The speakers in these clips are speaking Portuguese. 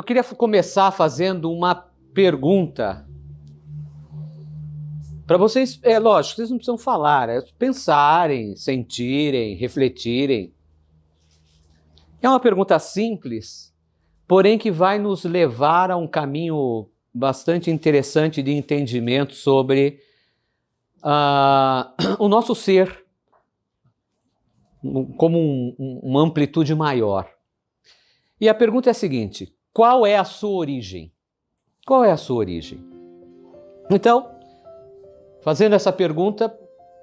eu queria começar fazendo uma pergunta para vocês. É lógico, vocês não precisam falar, é pensarem, sentirem, refletirem. É uma pergunta simples, porém que vai nos levar a um caminho bastante interessante de entendimento sobre o nosso ser como uma amplitude maior. E a pergunta é a seguinte: qual é a sua origem? Qual é a sua origem? Então, fazendo essa pergunta,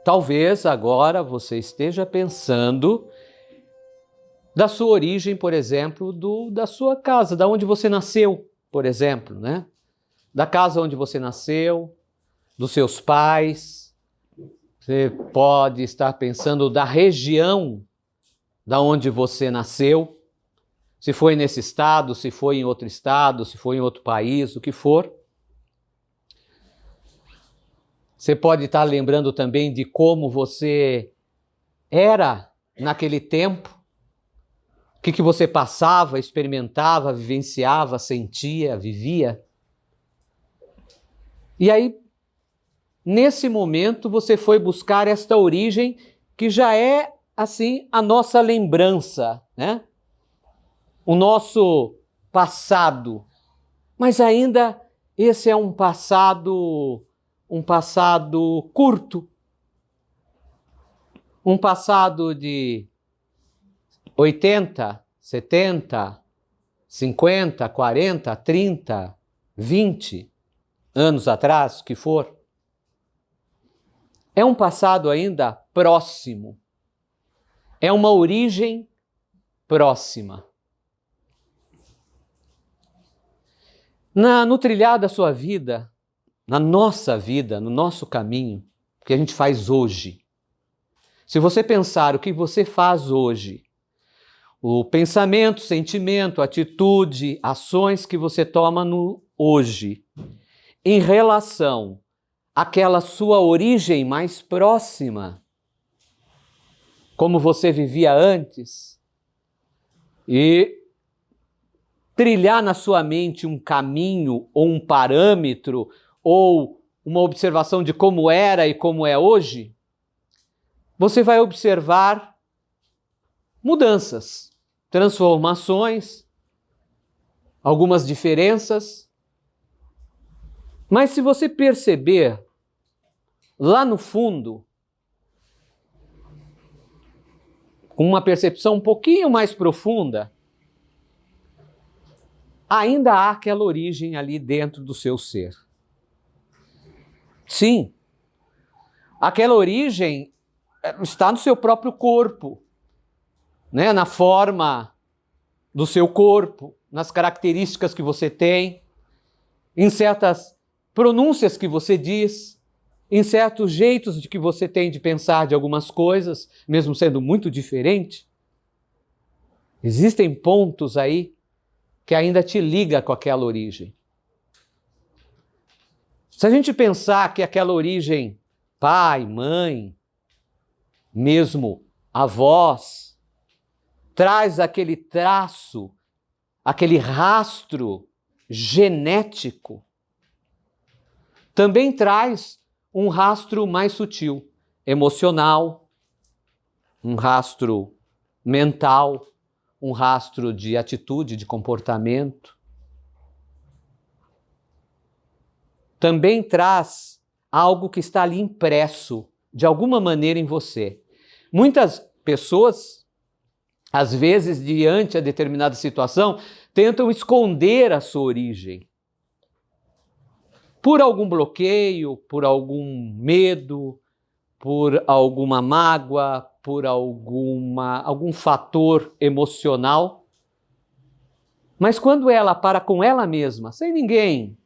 talvez agora você esteja pensando da sua origem, por exemplo, da sua casa, da onde você nasceu, por exemplo, né? Da casa onde você nasceu, dos seus pais. Você pode estar pensando da região da onde você nasceu, se foi nesse estado, se foi em outro estado, se foi em outro país, o que for. Você pode estar lembrando também de como você era naquele tempo, o que você passava, experimentava, vivenciava, sentia, vivia. E aí, nesse momento, você foi buscar esta origem que já é, assim, a nossa lembrança, né? O nosso passado. Mas ainda esse é um passado curto. Um passado de 80, 70, 50, 40, 30, 20 anos atrás, que for. É um passado ainda próximo. É uma origem próxima. No trilhar da sua vida, na nossa vida, no nosso caminho, o que a gente faz hoje. Se você pensar o que você faz hoje, o pensamento, sentimento, atitude, ações que você toma no hoje, em relação àquela sua origem mais próxima, como você vivia antes, e trilhar na sua mente um caminho ou um parâmetro ou uma observação de como era e como é hoje, você vai observar mudanças, transformações, algumas diferenças. Mas se você perceber lá no fundo, com uma percepção um pouquinho mais profunda, ainda há aquela origem ali dentro do seu ser. Sim, aquela origem está no seu próprio corpo, né? Na forma do seu corpo, nas características que você tem, em certas pronúncias que você diz, em certos jeitos de que você tem de pensar de algumas coisas, mesmo sendo muito diferente. Existem pontos aí que ainda te liga com aquela origem. Se a gente pensar que aquela origem, pai, mãe, mesmo avós, traz aquele traço, aquele rastro genético, também traz um rastro mais sutil, emocional, um rastro mental, um rastro de atitude, de comportamento. Também traz algo que está ali impresso, de alguma maneira, em você. Muitas pessoas, às vezes, diante de determinada situação, tentam esconder a sua origem. Por algum bloqueio, por algum medo, por alguma mágoa, por algum fator emocional. Mas quando ela para com ela mesma, sem ninguém,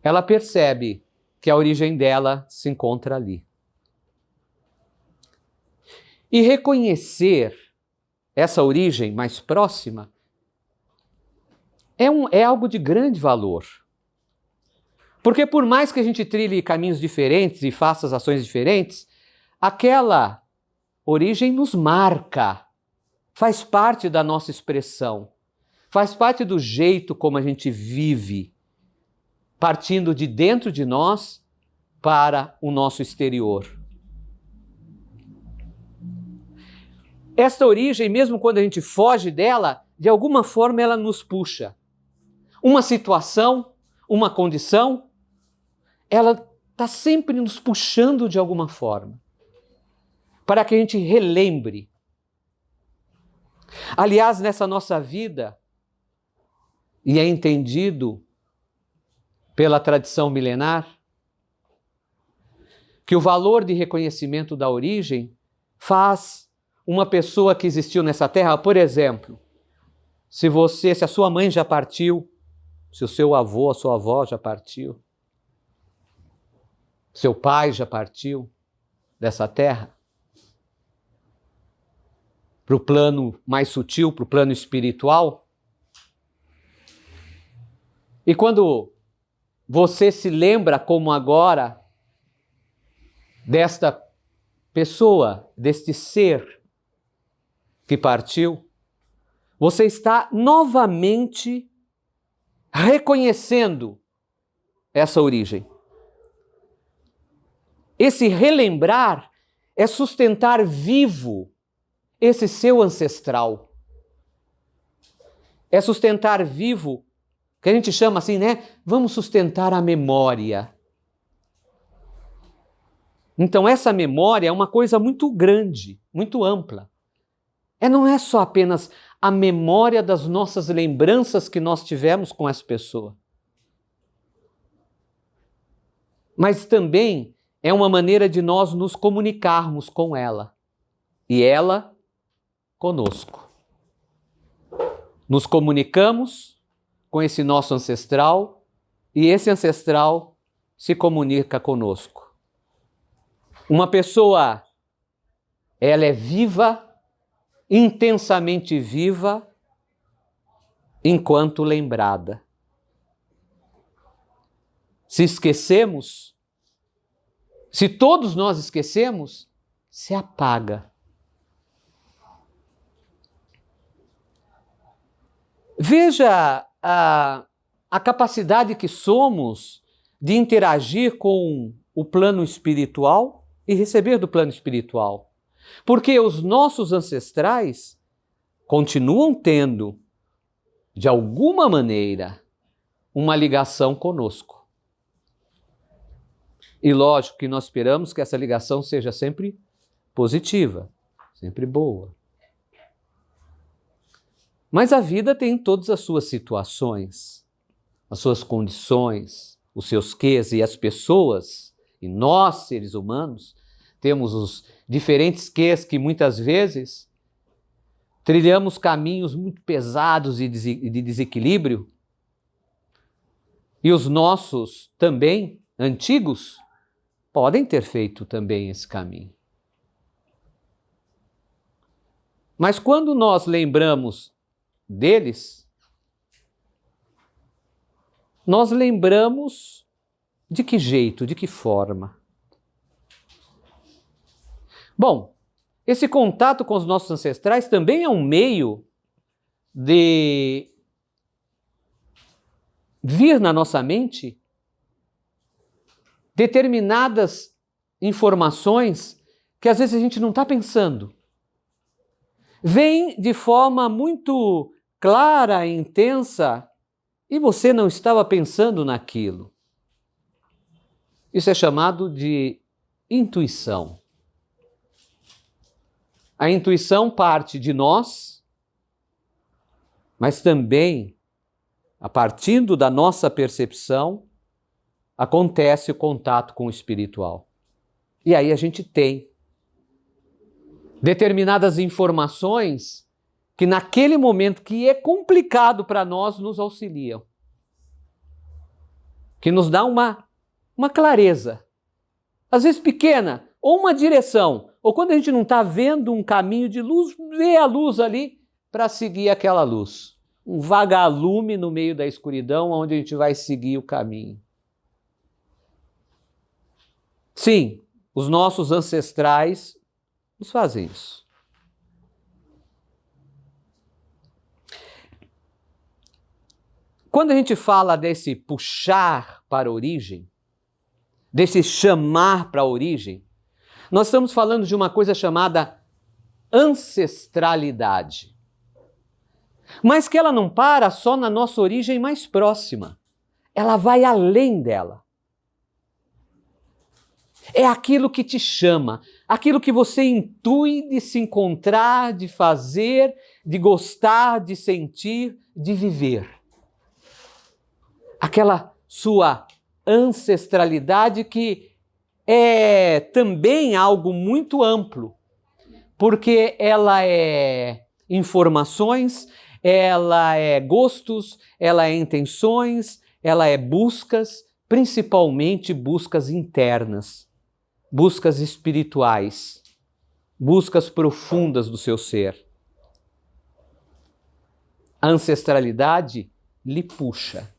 ela percebe que a origem dela se encontra ali. E reconhecer essa origem mais próxima é algo de grande valor. Porque por mais que a gente trilhe caminhos diferentes e faça as ações diferentes, aquela origem nos marca, faz parte da nossa expressão, faz parte do jeito como a gente vive, partindo de dentro de nós para o nosso exterior. Esta origem, mesmo quando a gente foge dela, de alguma forma ela nos puxa. Uma situação, uma condição, ela está sempre nos puxando de alguma forma, para que a gente relembre. Aliás, nessa nossa vida, e é entendido pela tradição milenar, que o valor de reconhecimento da origem faz uma pessoa que existiu nessa terra, por exemplo, se a sua mãe já partiu, se o seu avô, a sua avó já partiu, seu pai já partiu dessa terra, para o plano mais sutil, para o plano espiritual. E quando você se lembra como agora desta pessoa, deste ser que partiu, você está novamente reconhecendo essa origem. Esse relembrar é sustentar vivo esse seu ancestral. É sustentar vivo, que a gente chama assim, né? Vamos sustentar a memória. Então essa memória é uma coisa muito grande, muito ampla. Não é só apenas a memória das nossas lembranças que nós tivemos com essa pessoa. Mas também é uma maneira de nós nos comunicarmos com ela. E ela conosco. Nos comunicamos com esse nosso ancestral e esse ancestral se comunica conosco. Uma pessoa, ela é viva, intensamente viva, enquanto lembrada. Se esquecemos, se todos nós esquecemos, se apaga. Veja a capacidade que somos de interagir com o plano espiritual e receber do plano espiritual. Porque os nossos ancestrais continuam tendo, de alguma maneira, uma ligação conosco. E lógico que nós esperamos que essa ligação seja sempre positiva, sempre boa. Mas a vida tem todas as suas situações, as suas condições, os seus quês, e as pessoas, e nós, seres humanos, temos os diferentes quês que muitas vezes trilhamos caminhos muito pesados e de desequilíbrio, e os nossos também, antigos, podem ter feito também esse caminho. Mas quando nós lembramos deles, nós lembramos de que jeito, de que forma? Bom, esse contato com os nossos ancestrais também é um meio de vir na nossa mente determinadas informações que às vezes a gente não está pensando. Vem de forma muito clara e intensa e você não estava pensando naquilo. Isso é chamado de intuição. A intuição parte de nós, mas também, a partir da nossa percepção, acontece o contato com o espiritual. E aí a gente tem determinadas informações que naquele momento que é complicado para nós, nos auxiliam. Que nos dá uma clareza, às vezes pequena, ou uma direção, ou quando a gente não está vendo um caminho de luz, vê a luz ali para seguir aquela luz. Um vagalume no meio da escuridão, onde a gente vai seguir o caminho. Sim, os nossos ancestrais nos fazem isso. Quando a gente fala desse puxar para a origem, desse chamar para a origem, nós estamos falando de uma coisa chamada ancestralidade. Mas que ela não para só na nossa origem mais próxima. Ela vai além dela. É aquilo que te chama, aquilo que você intui de se encontrar, de fazer, de gostar, de sentir, de viver. Aquela sua ancestralidade que é também algo muito amplo, porque ela é informações, ela é gostos, ela é intenções, ela é buscas, principalmente buscas internas, buscas espirituais, buscas profundas do seu ser. A ancestralidade lhe puxa.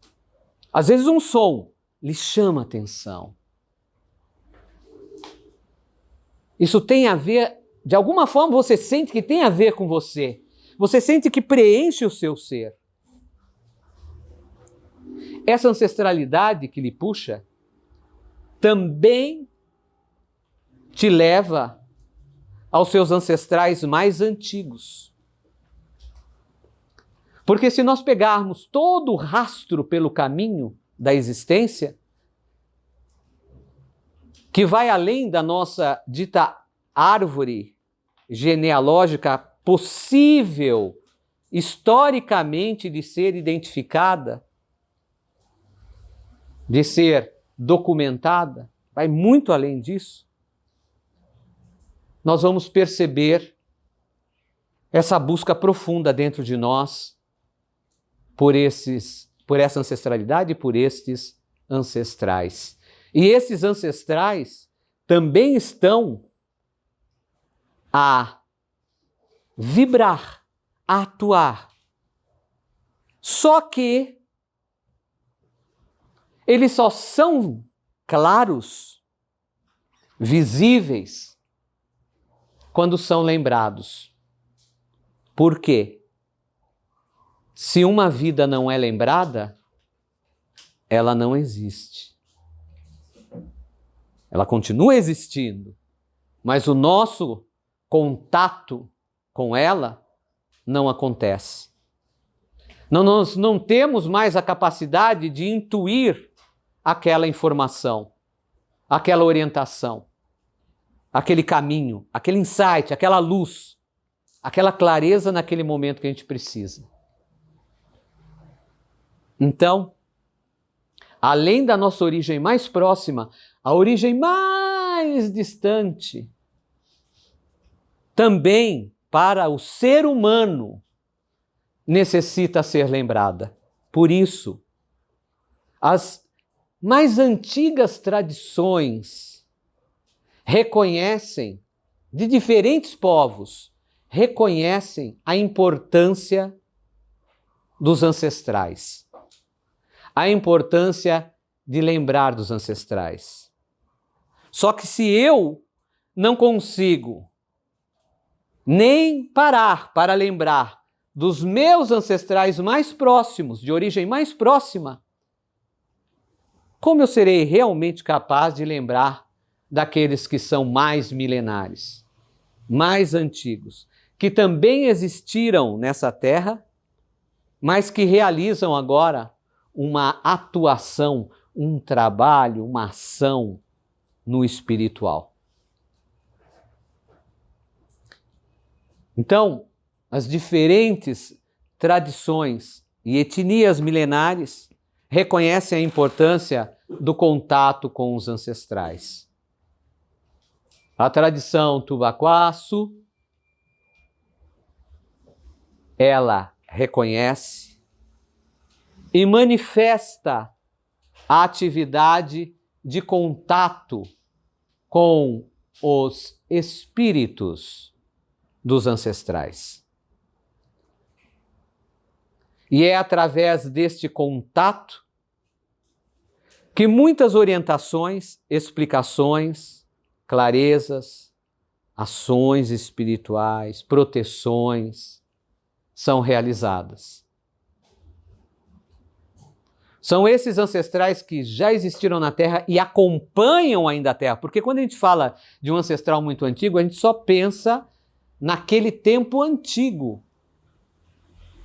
Às vezes um som lhe chama a atenção. Isso tem a ver, de alguma forma você sente que tem a ver com você. Você sente que preenche o seu ser. Essa ancestralidade que lhe puxa também te leva aos seus ancestrais mais antigos. Porque se nós pegarmos todo o rastro pelo caminho da existência, que vai além da nossa dita árvore genealógica possível, historicamente, de ser identificada, de ser documentada, vai muito além disso, nós vamos perceber essa busca profunda dentro de nós por essa ancestralidade e por estes ancestrais. E esses ancestrais também estão a vibrar, a atuar. Só que eles só são claros, visíveis, quando são lembrados. Por quê? Se uma vida não é lembrada, ela não existe. Ela continua existindo, mas o nosso contato com ela não acontece. Nós não temos mais a capacidade de intuir aquela informação, aquela orientação, aquele caminho, aquele insight, aquela luz, aquela clareza naquele momento que a gente precisa. Então, além da nossa origem mais próxima, a origem mais distante, também para o ser humano necessita ser lembrada. Por isso, as mais antigas tradições reconhecem, de diferentes povos, reconhecem a importância dos ancestrais. A importância de lembrar dos ancestrais. Só que se eu não consigo nem parar para lembrar dos meus ancestrais mais próximos, de origem mais próxima, como eu serei realmente capaz de lembrar daqueles que são mais milenares, mais antigos, que também existiram nessa terra, mas que realizam agora uma atuação, um trabalho, uma ação no espiritual. Então, as diferentes tradições e etnias milenares reconhecem a importância do contato com os ancestrais. A tradição Tubaquaçu, ela reconhece e manifesta a atividade de contato com os espíritos dos ancestrais. E é através deste contato que muitas orientações, explicações, clarezas, ações espirituais, proteções são realizadas. São esses ancestrais que já existiram na Terra e acompanham ainda a Terra. Porque quando a gente fala de um ancestral muito antigo, a gente só pensa naquele tempo antigo.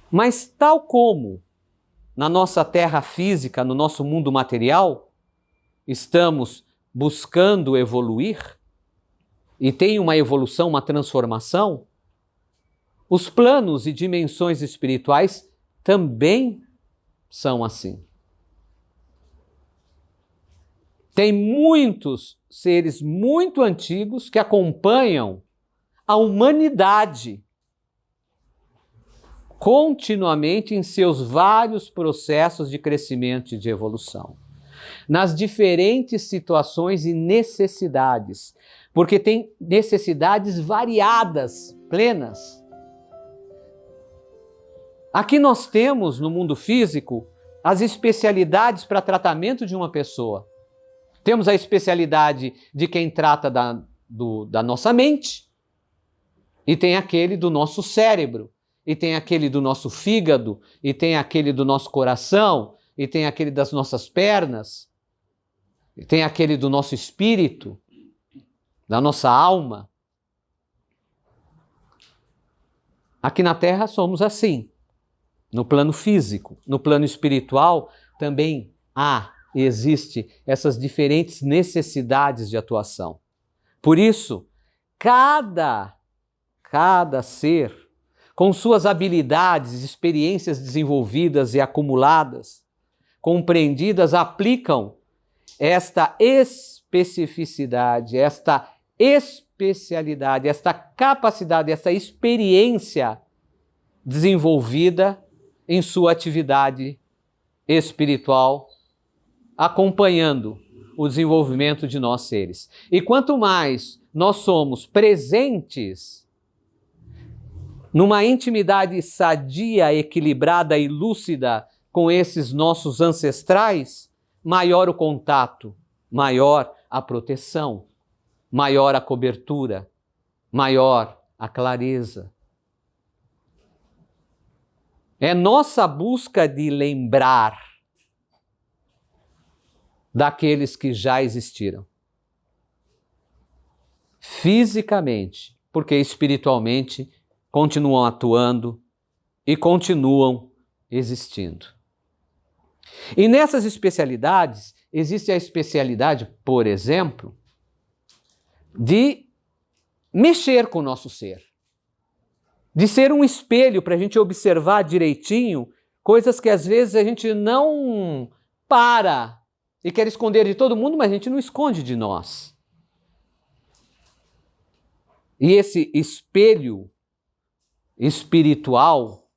Mas tal como na nossa Terra física, no nosso mundo material, estamos buscando evoluir e tem uma evolução, uma transformação, os planos e dimensões espirituais também são assim. Tem muitos seres muito antigos que acompanham a humanidade continuamente em seus vários processos de crescimento e de evolução, nas diferentes situações e necessidades, porque tem necessidades variadas, plenas. Aqui nós temos, no mundo físico, as especialidades para tratamento de uma pessoa. Temos a especialidade de quem trata da nossa mente, e tem aquele do nosso cérebro, e tem aquele do nosso fígado, e tem aquele do nosso coração, e tem aquele das nossas pernas, e tem aquele do nosso espírito, da nossa alma. Aqui na Terra somos assim, no plano físico. No plano espiritual também existe essas diferentes necessidades de atuação. Por isso, cada ser, com suas habilidades, experiências desenvolvidas e acumuladas, compreendidas, aplicam esta especificidade, esta especialidade, esta capacidade, esta experiência desenvolvida em sua atividade espiritual, acompanhando o desenvolvimento de nós seres. E quanto mais nós somos presentes numa intimidade sadia, equilibrada e lúcida com esses nossos ancestrais, maior o contato, maior a proteção, maior a cobertura, maior a clareza. É nossa busca de lembrar daqueles que já existiram. Fisicamente, porque espiritualmente continuam atuando e continuam existindo. E nessas especialidades, existe a especialidade, por exemplo, de mexer com o nosso ser. De ser um espelho para a gente observar direitinho coisas que às vezes a gente não para e quer esconder de todo mundo, mas a gente não esconde de nós. E esse espelho espiritual,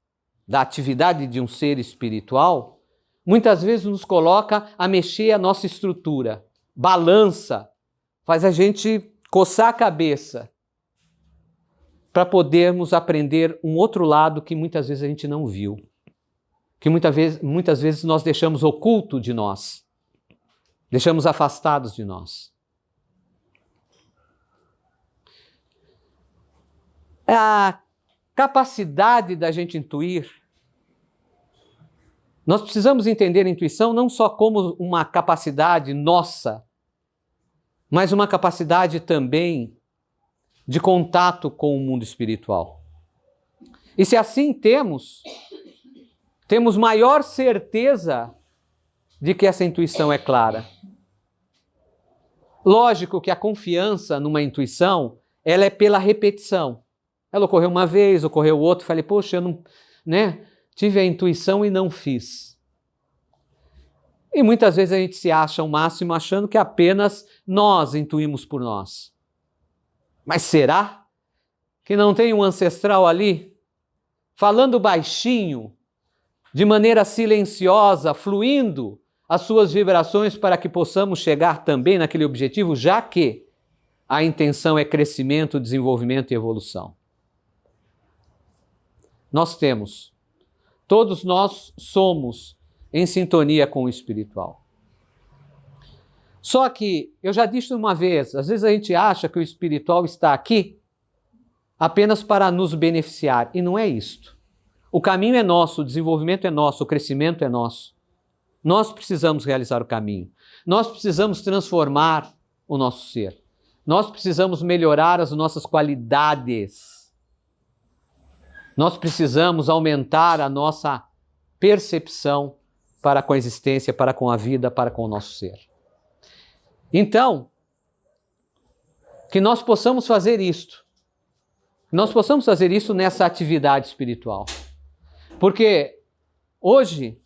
da atividade de um ser espiritual, muitas vezes nos coloca a mexer a nossa estrutura, balança, faz a gente coçar a cabeça para podermos aprender um outro lado que muitas vezes a gente não viu, que muitas vezes nós deixamos oculto de nós, deixamos afastados de nós. A capacidade da gente intuir, nós precisamos entender a intuição não só como uma capacidade nossa, mas uma capacidade também de contato com o mundo espiritual. E se assim temos maior certeza de que essa intuição é clara. Lógico que a confiança numa intuição, ela é pela repetição. Ela ocorreu uma vez, ocorreu outra, falei, poxa, eu não, tive a intuição e não fiz. E muitas vezes a gente se acha o máximo achando que apenas nós intuímos por nós. Mas será que não tem um ancestral ali, falando baixinho, de maneira silenciosa, fluindo as suas vibrações para que possamos chegar também naquele objetivo, já que a intenção é crescimento, desenvolvimento e evolução? Nós temos, todos nós somos em sintonia com o espiritual. Só que, eu já disse uma vez, às vezes a gente acha que o espiritual está aqui apenas para nos beneficiar, e não é isto. O caminho é nosso, o desenvolvimento é nosso, o crescimento é nosso. Nós precisamos realizar o caminho. Nós precisamos transformar o nosso ser. Nós precisamos melhorar as nossas qualidades. Nós precisamos aumentar a nossa percepção para com a existência, para com a vida, para com o nosso ser. Então, que nós possamos fazer isto. Nós possamos fazer isso nessa atividade espiritual. Porque hoje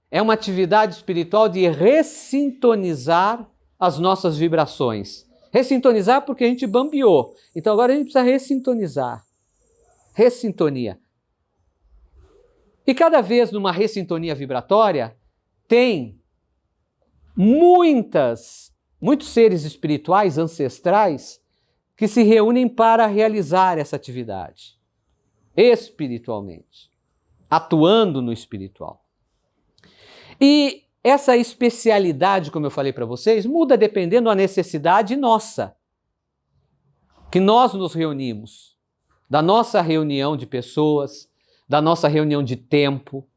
é uma atividade espiritual de ressintonizar as nossas vibrações. Ressintonizar porque a gente bambeou. Então agora a gente precisa ressintonizar. Ressintonia. E cada vez numa ressintonia vibratória, tem muitos seres espirituais, ancestrais, que se reúnem para realizar essa atividade. Espiritualmente. Atuando no espiritual. E essa especialidade, como eu falei para vocês, muda dependendo da necessidade nossa. Que nós nos reunimos. Da nossa reunião de pessoas, da nossa reunião de tempo,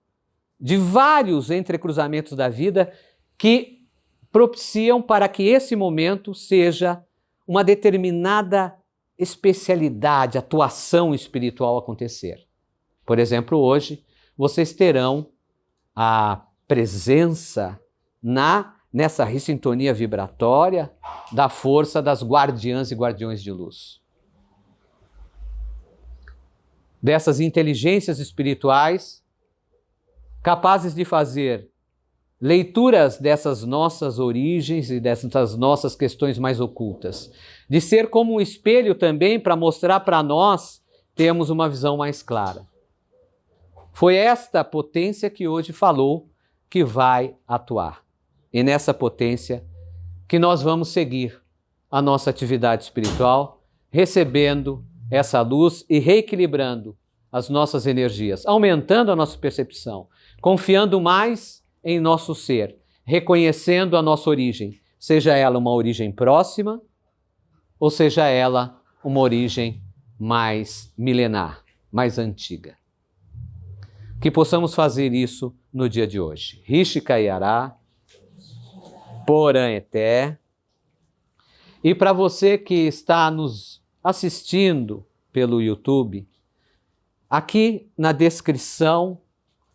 de vários entrecruzamentos da vida que propiciam para que esse momento seja uma determinada especialidade, atuação espiritual acontecer. Por exemplo, hoje vocês terão a presença nessa ressintonia vibratória da força das guardiãs e guardiões de luz. Dessas inteligências espirituais capazes de fazer leituras dessas nossas origens e dessas nossas questões mais ocultas. De ser como um espelho também para mostrar para nós termos uma visão mais clara. Foi esta potência que hoje falou que vai atuar. E nessa potência que nós vamos seguir a nossa atividade espiritual, recebendo essa luz e reequilibrando as nossas energias, aumentando a nossa percepção, confiando mais em nosso ser, reconhecendo a nossa origem, seja ela uma origem próxima ou seja ela uma origem mais milenar, mais antiga. Que possamos fazer isso no dia de hoje. Rishikayará, Porã Eté. E para você que está nos assistindo pelo YouTube, aqui na descrição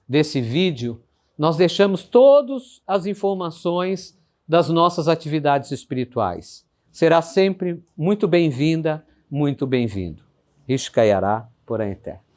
desse vídeo, nós deixamos todas as informações das nossas atividades espirituais. Será sempre muito bem-vinda, muito bem-vindo. Rishikayará, Porã Eté.